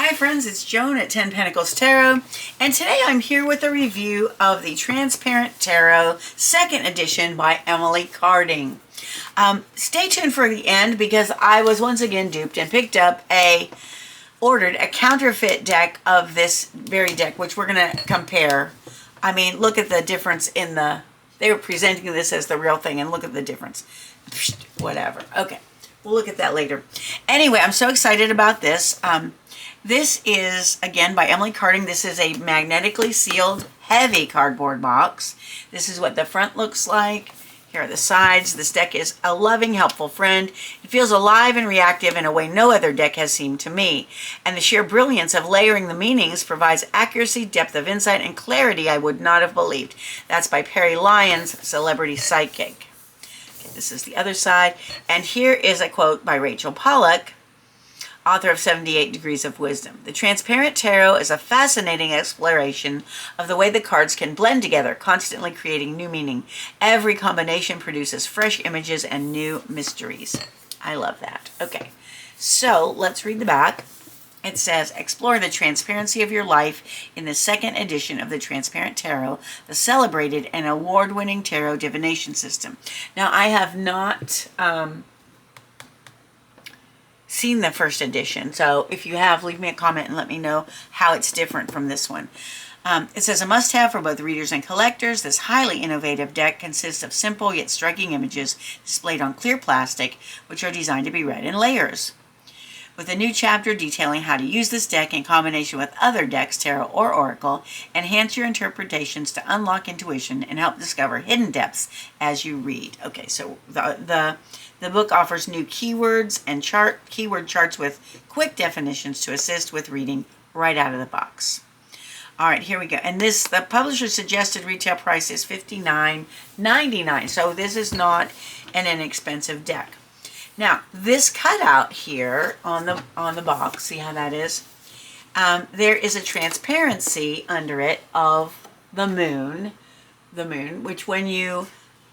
Hi friends, it's Joan at 10 Pentacles Tarot, and today I'm here with a review of the Transparent Tarot 2nd edition by Emily Carding. Stay tuned for the end because I was once again duped and ordered a counterfeit deck of this very deck, which we're going to compare. I mean, look at the difference in they were presenting this as the real thing, and look at the difference. Whatever. Okay, we'll look at that later. Anyway, I'm so excited about this. This is, again, by Emily Carding. This is a magnetically sealed, heavy cardboard box. This is what the front looks like. Here are the sides. This deck is a loving, helpful friend. It feels alive and reactive in a way no other deck has seemed to me. And the sheer brilliance of layering the meanings provides accuracy, depth of insight, and clarity I would not have believed. That's by Perry Lyons, Celebrity Psychic. Okay, this is the other side. And here is a quote by Rachel Pollack, author of 78 Degrees of Wisdom. The Transparent Tarot is a fascinating exploration of the way the cards can blend together, constantly creating new meaning. Every combination produces fresh images and new mysteries. I love that. Okay, so let's read the back. It says, explore the transparency of your life in the 2nd edition of the Transparent Tarot, the celebrated and award-winning tarot divination system. Now, I have not seen the 1st edition, so if you have, leave me a comment and let me know how it's different from this one. It says a must-have for both readers and collectors. This highly innovative deck consists of simple yet striking images displayed on clear plastic, which are designed to be read in layers. With a new chapter detailing how to use this deck in combination with other decks, tarot or oracle, enhance your interpretations to unlock intuition and help discover hidden depths as you read. Okay, so the book offers new keywords and keyword charts with quick definitions to assist with reading right out of the box. All right, here we go. And the publisher's suggested retail price is $59.99. So this is not an inexpensive deck. Now, this cutout here on the box, see how that is? There is a transparency under it of the moon, which when you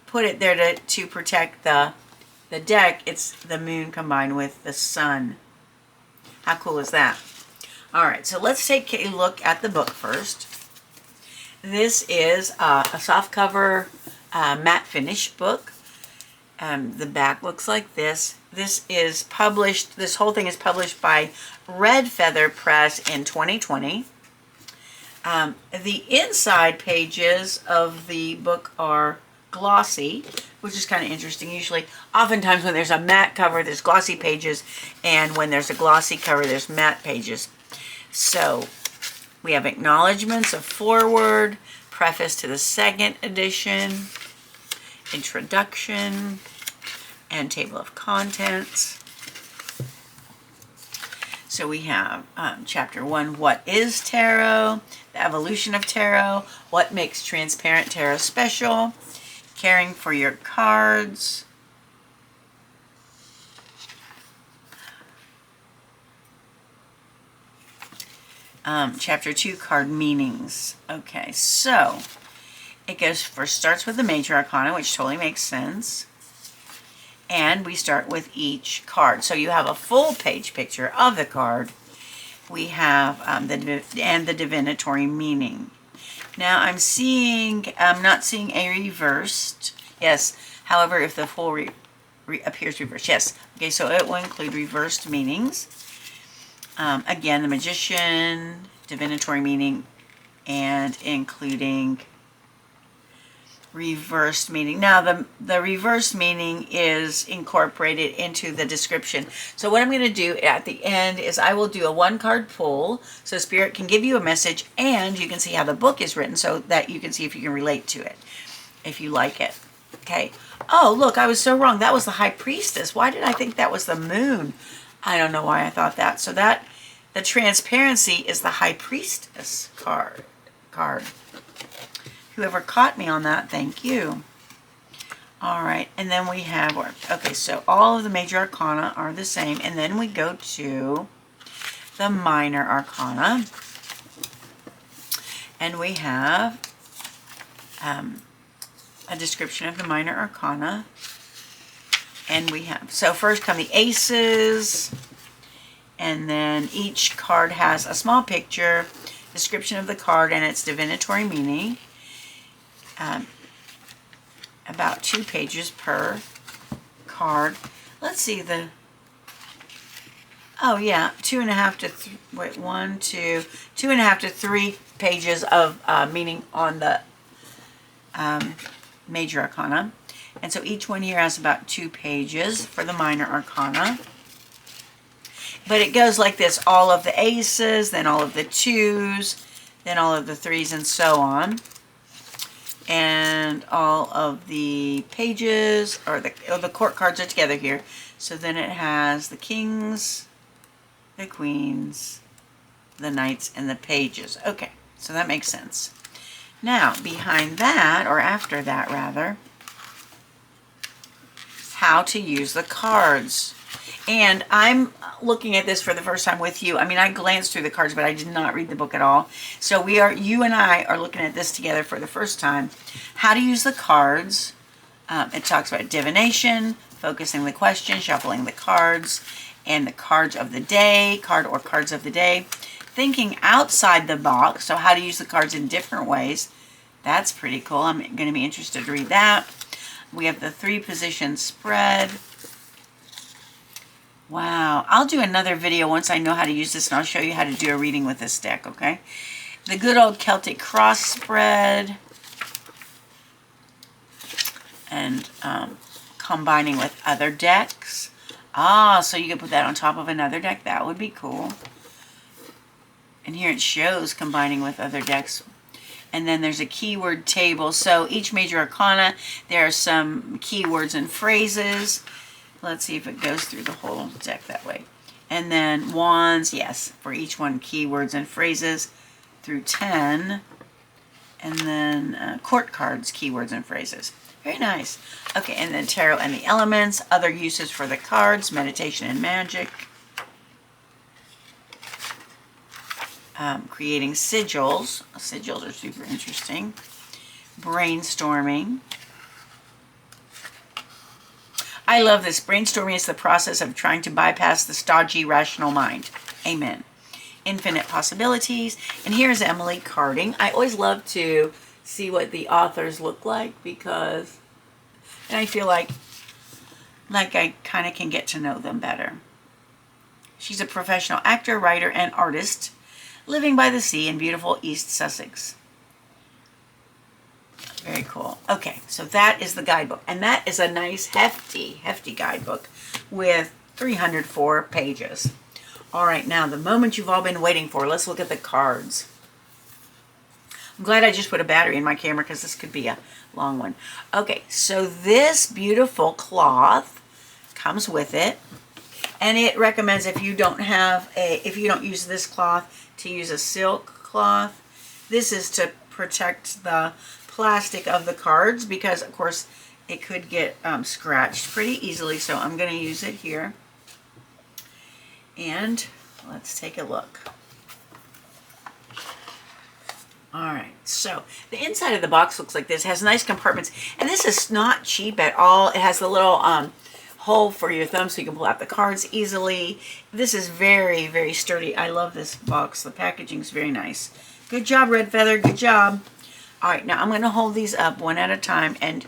put it there to protect the deck, it's the moon combined with the sun. How cool is that? All right, so let's take a look at the book first. This is a softcover matte finish book. The back looks like this. This whole thing is published by Red Feather Press in 2020. The inside pages of the book are glossy, which is kind of interesting. Oftentimes when there's a matte cover, there's glossy pages, and when there's a glossy cover, there's matte pages. So we have acknowledgments of foreword, preface to the 2nd edition, introduction, and table of contents. So we have chapter 1, what is tarot? The evolution of tarot. What makes Transparent Tarot special? Caring for your cards. Chapter 2, card meanings. Okay, so it starts with the major arcana, which totally makes sense. And we start with each card. So you have a full page picture of the card. We have the divinatory meaning. Now I'm not seeing a reversed. Yes, however, if the full appears reversed. Yes. Okay, so it will include reversed meanings. Again, the magician, divinatory meaning, and including reversed meaning. Now, the reversed meaning is incorporated into the description. So what I'm going to do at the end is I will do a 1-card pull so Spirit can give you a message and you can see how the book is written so that you can see if you can relate to it, if you like it. Okay. Oh, look, I was so wrong. That was the High Priestess. Why did I think that was the moon? I don't know why I thought that. So the transparency is the High Priestess card. Whoever caught me on that, thank you. All right, and then we have, okay, so all of the major arcana are the same, and then we go to the minor arcana, and we have a description of the minor arcana, and we have, so first come the aces, And then each card has a small picture, description of the card, and its divinatory meaning. About 2 pages per card. Let's see the... Oh yeah, 2.5 to 2.5 to 3 pages of meaning on the major arcana. And so each one here has about 2 pages for the minor arcana. But it goes like this, all of the aces, then all of the 2s, then all of the 3s, and so on. And all of the pages, or the court cards are together here. So then it has the kings, the queens, the knights, and the pages. Okay, so that makes sense. Now, behind that, or after that rather, how to use the cards. And I'm looking at this for the first time with you. I mean, I glanced through the cards, but I did not read the book at all. So you and I are looking at this together for the first time. How to use the cards. It talks about divination, focusing the question, shuffling the cards, and the cards of the day, cards of the day. Thinking outside the box, so how to use the cards in different ways. That's pretty cool. I'm going to be interested to read that. We have the 3-position spread. Wow. I'll do another video once I know how to use this, and I'll show you how to do a reading with this deck, okay? The good old Celtic cross spread. And combining with other decks. Ah, so you can put that on top of another deck. That would be cool. And here it shows combining with other decks. And then there's a keyword table. So each major arcana, there are some keywords and phrases. Let's see if it goes through the whole deck that way. And then wands, yes, for each one, keywords and phrases through 10. And then court cards, keywords and phrases. Very nice. Okay, and then tarot and the elements, other uses for the cards, meditation and magic. Creating sigils. Sigils are super interesting. Brainstorming. I love this. Brainstorming is the process of trying to bypass the stodgy rational mind. Amen. Infinite possibilities. And here's Emily carding. I always love to see what the authors look like because and I feel like I kind of can get to know them better. She's a professional actor, writer, and artist living by the sea in beautiful East Sussex. Very cool. Okay, so that is the guidebook. And that is a nice hefty guidebook with 304 pages. All right, now the moment you've all been waiting for. Let's look at the cards. I'm glad I just put a battery in my camera because this could be a long one. Okay, so this beautiful cloth comes with it. And it recommends if you don't use this cloth, to use a silk cloth. This is to protect the plastic of the cards because, of course, it could get scratched pretty easily. So I'm going to use it here. And let's take a look. All right, so the inside of the box looks like this. It has nice compartments. And this is not cheap at all. It has the little hole for your thumb so you can pull out the cards easily. This is very, very sturdy. I love this box. The packaging is very nice. Good job, Red Feather. Good job. All right, now I'm going to hold these up one at a time, and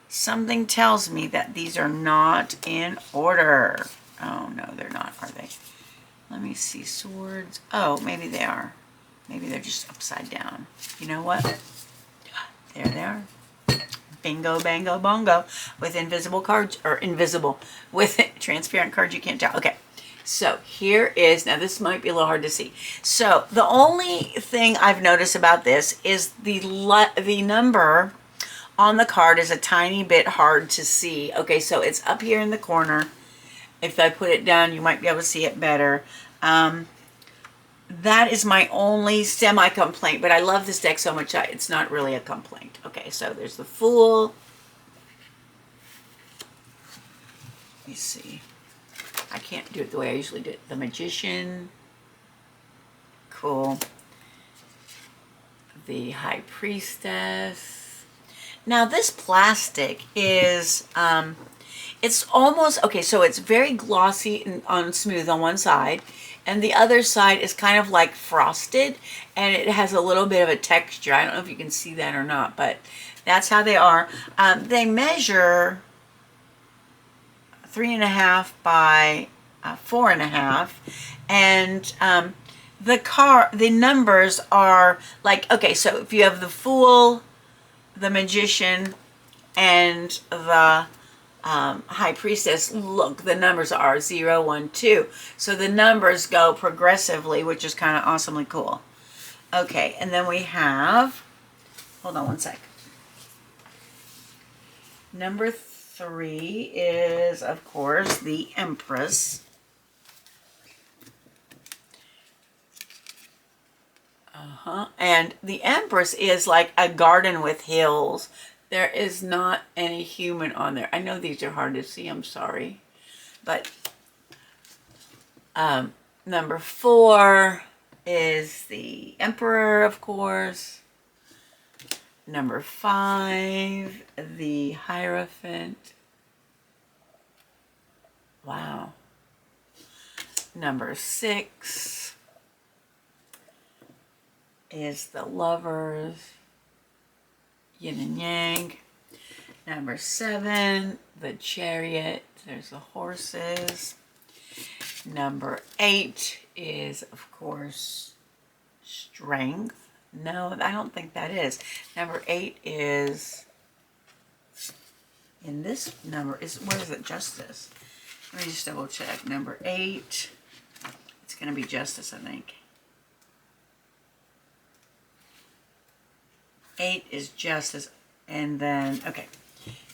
something tells me that these are not in order. Oh, no, they're not, are they? Let me see. Swords. Oh, maybe they are. Maybe they're just upside down. You know what? There they are. Bingo, bango, bongo. With invisible cards, or invisible, with transparent cards you can't tell. Okay, so here is, now this might be a little hard to see. So the only thing I've noticed about this is the number on the card is a tiny bit hard to see. Okay, so it's up here in the corner. If I put it down, you might be able to see it better. That is my only semi-complaint, but I love this deck so much it's not really a complaint. Okay, so there's the Fool. Let me see. I can't do it the way I usually do it. The Magician. Cool. The High Priestess. Now this plastic is, It's almost, okay, so it's very glossy and on smooth on one side, and the other side is kind of like frosted, and it has a little bit of a texture. I don't know if you can see that or not, but that's how they are. They measure 3.5 by 4.5, and the numbers are like, okay, so if you have the Fool, the Magician, and the High Priestess, look, the numbers are 0, 1, 2. So the numbers go progressively, which is kind of awesomely cool. Okay, and then we have, hold on one sec. Number 3 is, of course, the Empress. And the Empress is like a garden with hills. There is not any human on there. I know these are hard to see, I'm sorry. But number 4 is the Emperor, of course. Number 5, the Hierophant. Wow. Number 6 is the Lovers. Yin and Yang. Number 7, the Chariot. There's the horses. Number 8 is, of course, Strength. No, I don't think that is. Number 8 is, in this number, what is it? Justice. Let me just double check. Number 8, it's going to be Justice, I think. 8 is Justice, and then, okay,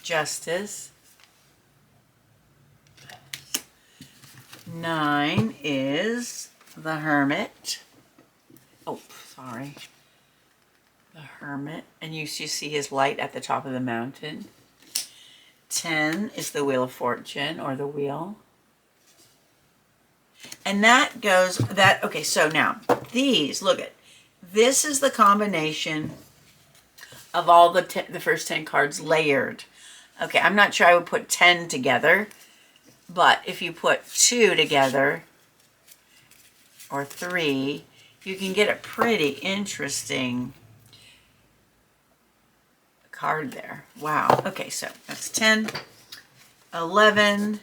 Justice. 9 is the Hermit. Oh, sorry. The Hermit, and you see his light at the top of the mountain. 10 is the Wheel of Fortune, or the Wheel. And that goes, okay, so now, these, look at, this is the combination of all the first 10 cards layered. Okay, I'm not sure I would put 10 together, but if you put 2 together, or 3, you can get a pretty interesting card there. Wow. Okay, so that's 10. 11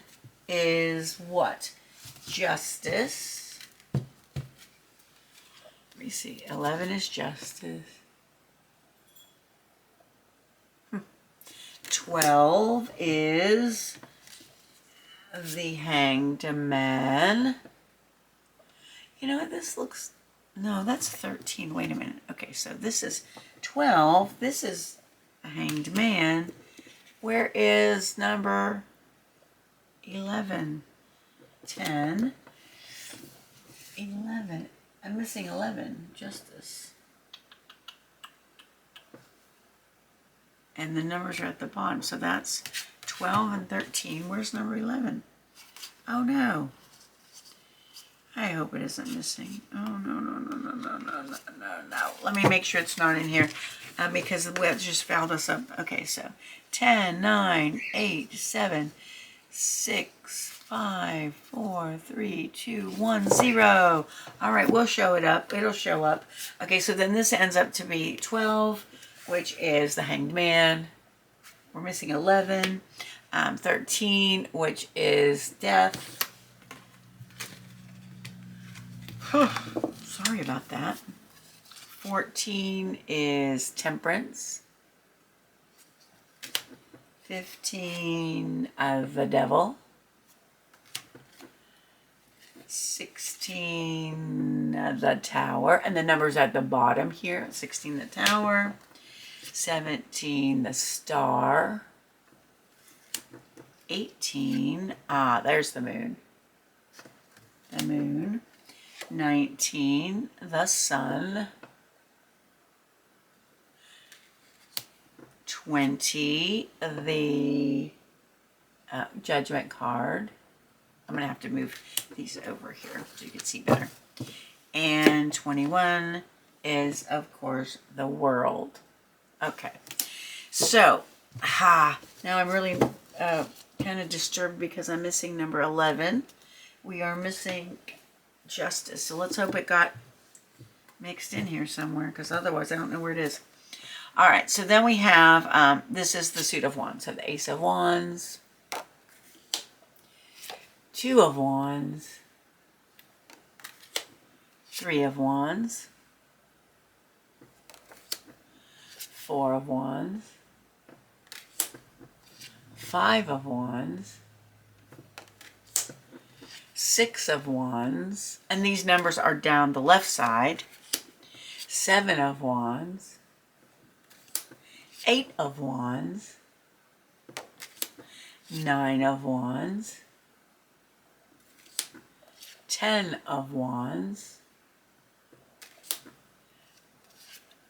is what? Justice. Let me see. 11 is Justice. 12 is the Hanged Man. You know what, this looks, no, that's 13. Wait a minute. Okay, so this is 12. This is a Hanged Man. Where is number 11? 10. 11. I'm missing 11. Justice. And the numbers are at the bottom. So that's 12 and 13. Where's number 11? Oh, no. I hope it isn't missing. Oh, no, no, no, no, no, no, no, no, no. Let me make sure it's not in here because the web just fouled us up. Okay, so 10, 9, 8, 7, 6, 5, 4, 3, 2, 1, 0. All right, we'll show it up. It'll show up. Okay, so then this ends up to be 12, which is the Hanged Man. We're missing 11. 13, which is Death. Sorry about that. 14 is Temperance. 15, the Devil. 16, the Tower. And the number's at the bottom here. 16, the Tower. 17, the Star. 18, there's the Moon. The Moon. 19, the Sun. 20, the Judgment card. I'm going to have to move these over here so you can see better. And 21 is, of course, the World. Okay. So, now I'm really kind of disturbed because I'm missing number 11. We are missing Justice. So let's hope it got mixed in here somewhere, because otherwise I don't know where it is. All right, so then we have, this is the suit of wands. So the Ace of Wands, Two of Wands, Three of Wands, Four of Wands, Five of Wands, Six of Wands, and these numbers are down the left side, Seven of Wands, Eight of Wands, Nine of Wands, 10 of Wands,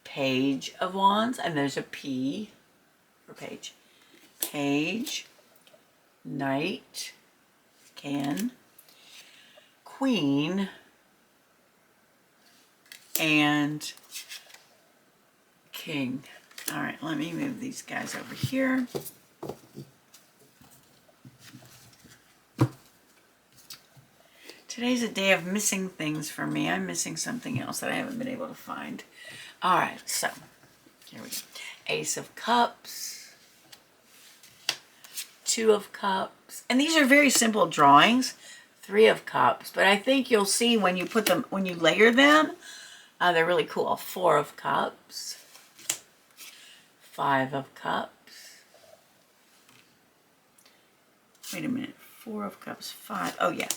Page of Wands, and there's a P for page, Page, Knight, Queen, and King. All right, let me move these guys over here. Today's a day of missing things for me. I'm missing something else that I haven't been able to find. All right, so here we go. Ace of Cups, Two of Cups, and these are very simple drawings. Three of Cups, but I think you'll see when you put them, when you layer them, they're really cool. Four of Cups, Five of Cups. Wait a minute. Four of Cups, five. Oh yeah,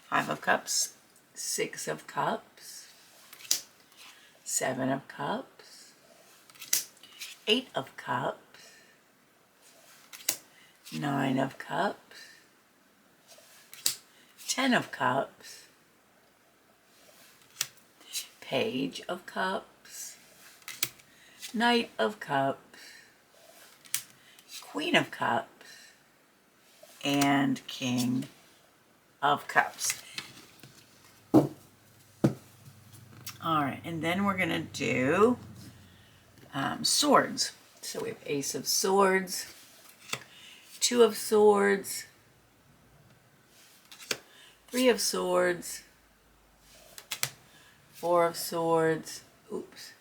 Five of Cups, Six of Cups, Seven of Cups, Eight of Cups, Nine of Cups, 10 of Cups, Page of Cups, Knight of Cups, Queen of Cups, and King of Cups. All right, and then we're going to do swords. So we have Ace of Swords, Two of Swords, Three of Swords, Four of Swords, oops,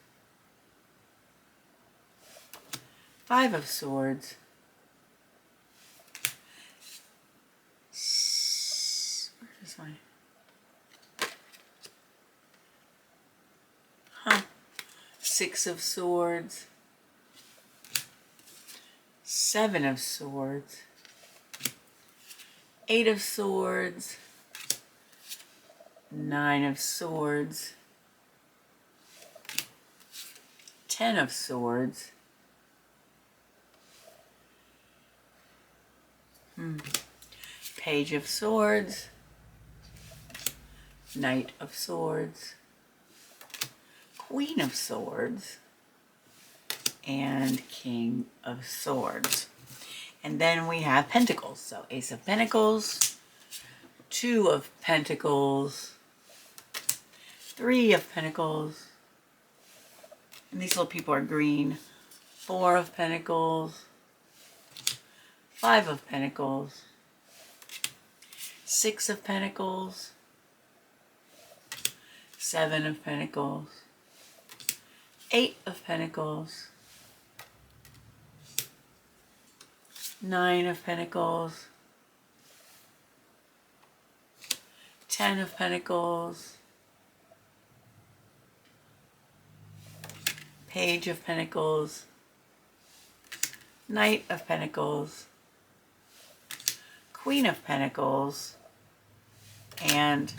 Five of Swords, where's my, Six of Swords, Seven of Swords, Eight of Swords, Nine of Swords, 10 of Swords, Page of Swords, Knight of Swords, Queen of Swords, and King of Swords. And then we have Pentacles. So Ace of Pentacles, Two of Pentacles, Three of Pentacles, and these little people are green, Four of Pentacles, Five of Pentacles, Six of Pentacles, Seven of Pentacles, Eight of Pentacles, Nine of Pentacles, 10 of Pentacles, Page of Pentacles, Knight of Pentacles, Queen of Pentacles, and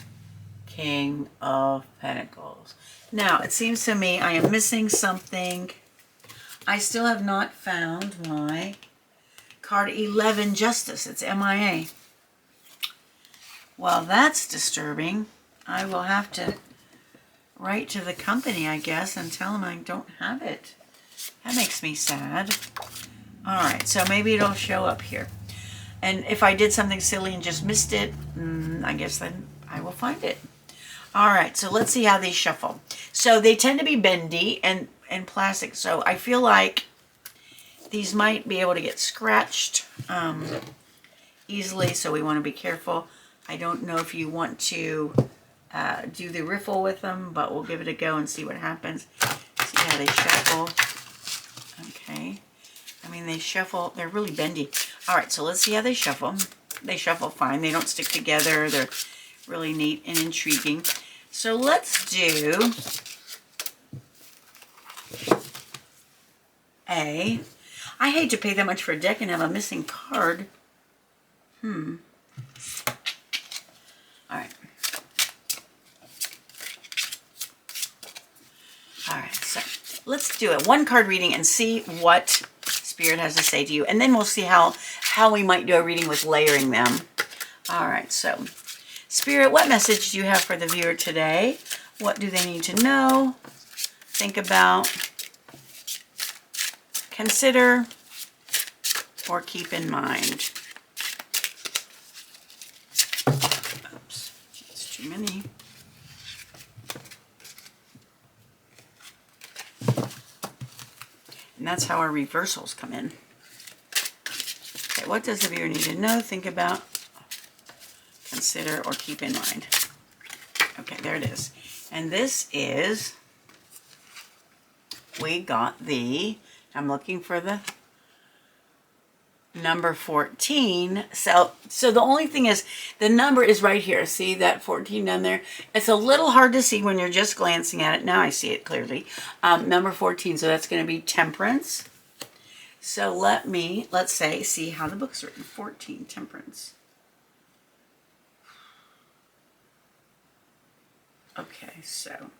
King of Pentacles. Now, it seems to me I am missing something. I still have not found my card 11, Justice. It's MIA. Well, that's disturbing. I will have to write to the company, I guess, and tell them I don't have it. That makes me sad. All right, so maybe it'll show up here. And if I did something silly and just missed it, I guess then I will find it. All right, so let's see how they shuffle. So they tend to be bendy and plastic, so I feel like these might be able to get scratched easily, so we want to be careful. I don't know if you want to do the riffle with them, but we'll give it a go and see what happens. See how they shuffle. Okay. I mean, they shuffle. They're really bendy. All right, so let's see how they shuffle. They shuffle fine. They don't stick together. They're really neat and intriguing. So let's do a... I hate to pay that much for a deck and have a missing card. All right. All right, so let's do a one-card reading and see what Spirit has to say to you. And then we'll see how we might do a reading with layering them. All right, so Spirit, what message do you have for the viewer today? What do they need to know, think about, consider, or keep in mind? Oops, that's too many. And that's how our reversals come in. Okay, what does the viewer need to know, think about, consider, or keep in mind? Okay, there it is. And this is, we got the, I'm looking for the number 14. So the only thing is, the number is right here. See that 14 down there? It's a little hard to see when you're just glancing at it. Now I see it clearly. Number 14, so that's going to be Temperance. So let's see how the book's written. 14, Temperance. Okay, so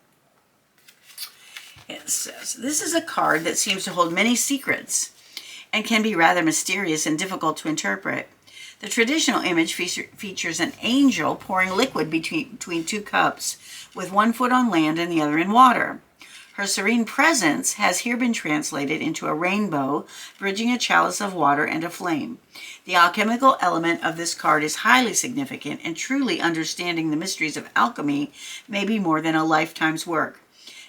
it says, this is a card that seems to hold many secrets and can be rather mysterious and difficult to interpret. The traditional image features an angel pouring liquid between two cups, with one foot on land and the other in water. Her serene presence has here been translated into a rainbow, bridging a chalice of water and a flame. The alchemical element of this card is highly significant, and truly understanding the mysteries of alchemy may be more than a lifetime's work.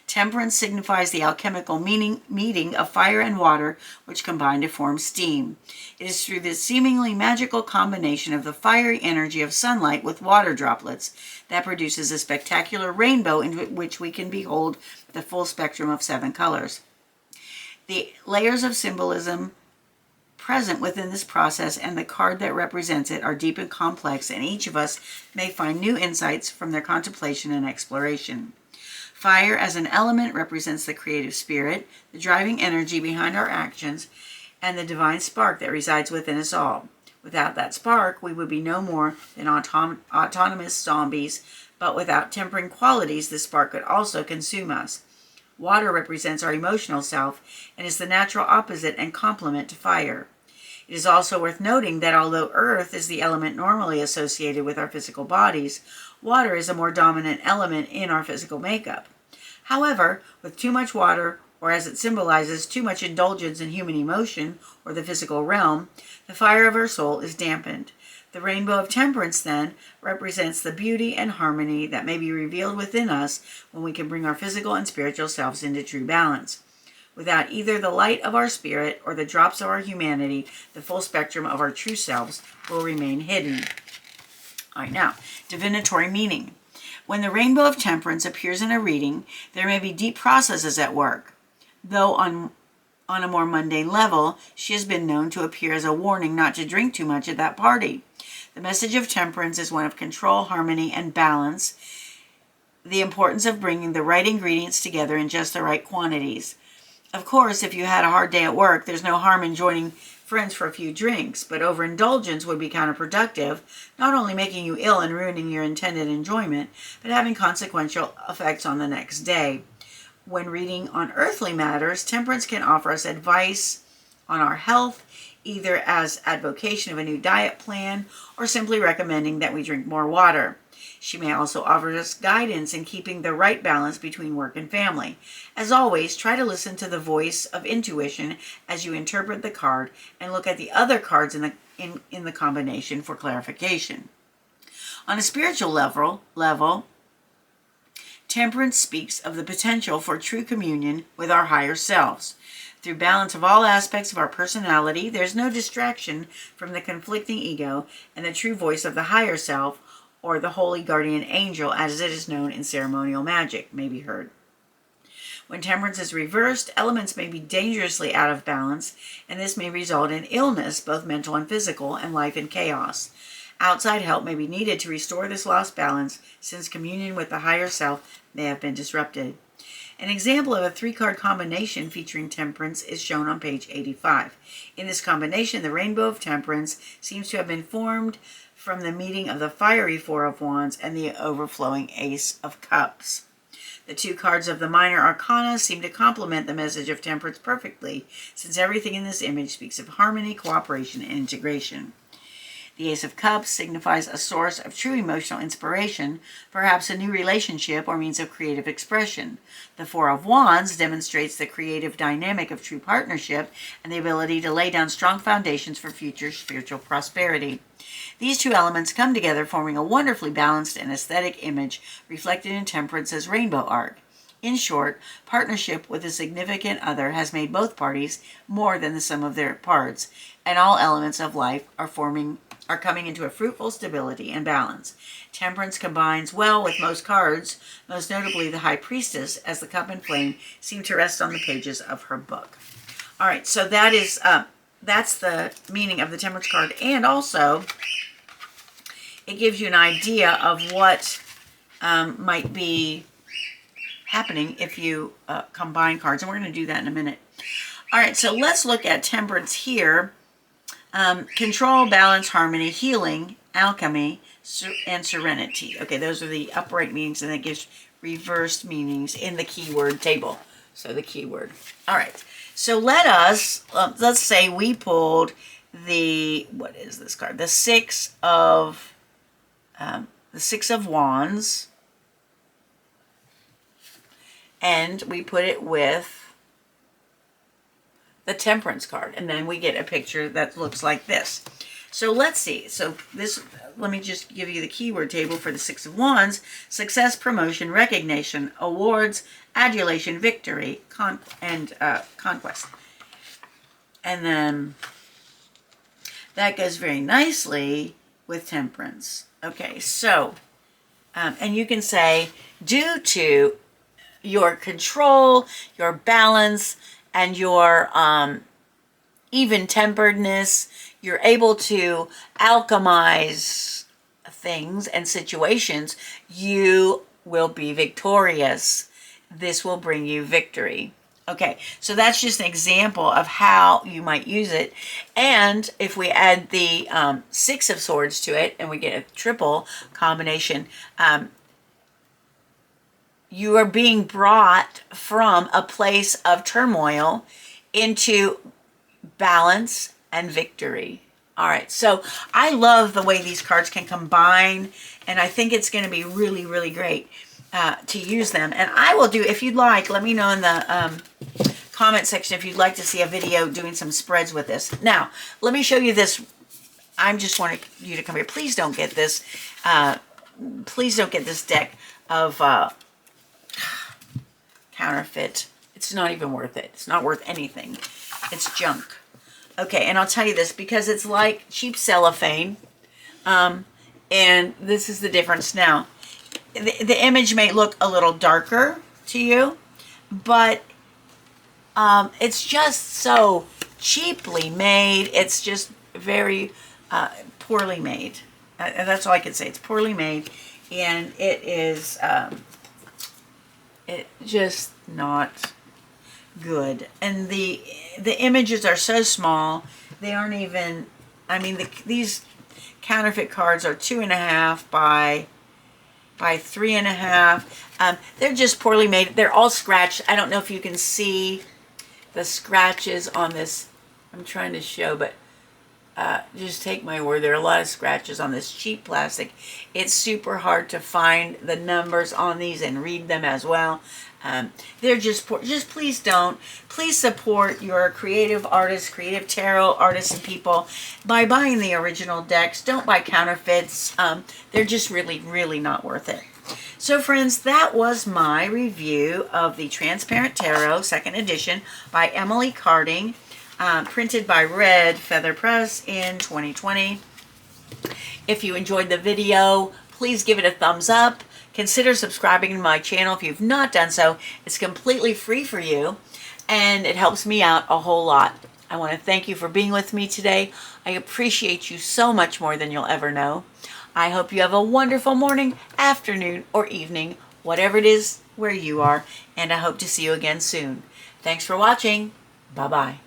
Temperance signifies the alchemical meeting of fire and water, which combine to form steam. It is through this seemingly magical combination of the fiery energy of sunlight with water droplets that produces a spectacular rainbow in which we can behold the full spectrum of 7 colors. The layers of symbolism present within this process and the card that represents it are deep and complex, and each of us may find new insights from their contemplation and exploration. Fire as an element represents the creative spirit, the driving energy behind our actions, and the divine spark that resides within us all. Without that spark, we would be no more than autonomous zombies, but without tempering qualities, the spark could also consume us. Water represents our emotional self and is the natural opposite and complement to fire. It is also worth noting that although earth is the element normally associated with our physical bodies, water is a more dominant element in our physical makeup. However, with too much water, or as it symbolizes too much indulgence in human emotion or the physical realm, the fire of our soul is dampened. The rainbow of temperance, then, represents the beauty and harmony that may be revealed within us when we can bring our physical and spiritual selves into true balance. Without either the light of our spirit or the drops of our humanity, the full spectrum of our true selves will remain hidden. All right, now, divinatory meaning. When the rainbow of temperance appears in a reading, there may be deep processes at work. Though on a more mundane level, she has been known to appear as a warning not to drink too much at that party. The message of temperance is one of control, harmony, and balance, the importance of bringing the right ingredients together in just the right quantities. Of course, if you had a hard day at work, there's no harm in joining friends for a few drinks, but overindulgence would be counterproductive, not only making you ill and ruining your intended enjoyment, but having consequential effects on the next day. When reading on earthly matters, temperance can offer us advice on our health, either as advocation of a new diet plan or simply recommending that we drink more water. She may also offer us guidance in keeping the right balance between work and family. As always, try to listen to the voice of intuition as you interpret the card and look at the other cards in the combination for clarification. On a spiritual level, temperance speaks of the potential for true communion with our higher selves. Through balance of all aspects of our personality, there's no distraction from the conflicting ego and the true voice of the higher self, or the holy guardian angel, as it is known in ceremonial magic, may be heard. When temperance is reversed, elements may be dangerously out of balance, and this may result in illness, both mental and physical, and life in chaos. Outside help may be needed to restore this lost balance, since communion with the higher self may have been disrupted. An example of a 3-card combination featuring temperance is shown on page 85. In this combination, the rainbow of temperance seems to have been formed from the meeting of the fiery 4 of Wands and the overflowing Ace of Cups. The 2 cards of the minor arcana seem to complement the message of temperance perfectly, since everything in this image speaks of harmony, cooperation, and integration. The Ace of Cups signifies a source of true emotional inspiration, perhaps a new relationship or means of creative expression. The 4 of Wands demonstrates the creative dynamic of true partnership and the ability to lay down strong foundations for future spiritual prosperity. These 2 elements come together, forming a wonderfully balanced and aesthetic image reflected in Temperance's rainbow arc. In short, partnership with a significant other has made both parties more than the sum of their parts, and all elements of life are coming into a fruitful stability and balance. Temperance combines well with most cards, most notably the High Priestess, as the cup and flame seem to rest on the pages of her book. All right, so that's the meaning of the Temperance card, and also it gives you an idea of what might be happening if you combine cards, and we're going to do that in a minute. All right, so let's look at Temperance here. Control, balance, harmony, healing, alchemy, and serenity. Okay, those are the upright meanings, and that gives reversed meanings in the keyword table. So the keyword. All right, so let's say we pulled what is this card? The 6 of Wands, and we put it with the Temperance card, and then we get a picture that looks like this. So let's see. So let me just give you the keyword table for the 6 of Wands: success, promotion, recognition, awards, adulation, victory, conquest. And then that goes very nicely with Temperance. Okay, so, and you can say, due to your control, your balance, and your even-temperedness, you're able to alchemize things and situations. You will be victorious. This will bring you victory. Okay, so that's just an example of how you might use it. And if we add the 6 of Swords to it, and we get a triple combination, you are being brought from a place of turmoil into balance and victory. All right, so I love the way these cards can combine, and I think it's going to be really, really great to use them. And I will do, if you'd like, let me know in the comment section if you'd like to see a video doing some spreads with this. Now, let me show you this. I just want you to come here. Please don't get this. Please don't get this deck of Counterfeit. It's not even worth it. It's not worth anything. It's junk. Okay, and I'll tell you this because it's like cheap cellophane. And this is the difference now. The image may look a little darker to you, but it's just so cheaply made. It's just very poorly made. That's all I can say. It's poorly made, and it is just not good. And the images are so small. They aren't even, I mean, these counterfeit cards are 2.5 by 3.5. They're just poorly made. They're all scratched. I don't know if you can see the scratches on this. I'm trying to show, but just take my word, there are a lot of scratches on this cheap plastic. It's super hard to find the numbers on these and read them as well. They're just poor. Just please don't. Please support your creative artists, creative tarot artists and people by buying the original decks. Don't buy counterfeits. They're just really, really not worth it. So friends, that was my review of the Transparent Tarot 2nd edition by Emily Carding, printed by Red Feather Press in 2020. If you enjoyed the video, please give it a thumbs up. Consider subscribing to my channel if you've not done so. It's completely free for you, and it helps me out a whole lot. I want to thank you for being with me today. I appreciate you so much more than you'll ever know. I hope you have a wonderful morning, afternoon, or evening, whatever it is where you are, and I hope to see you again soon. Thanks for watching. Bye-bye.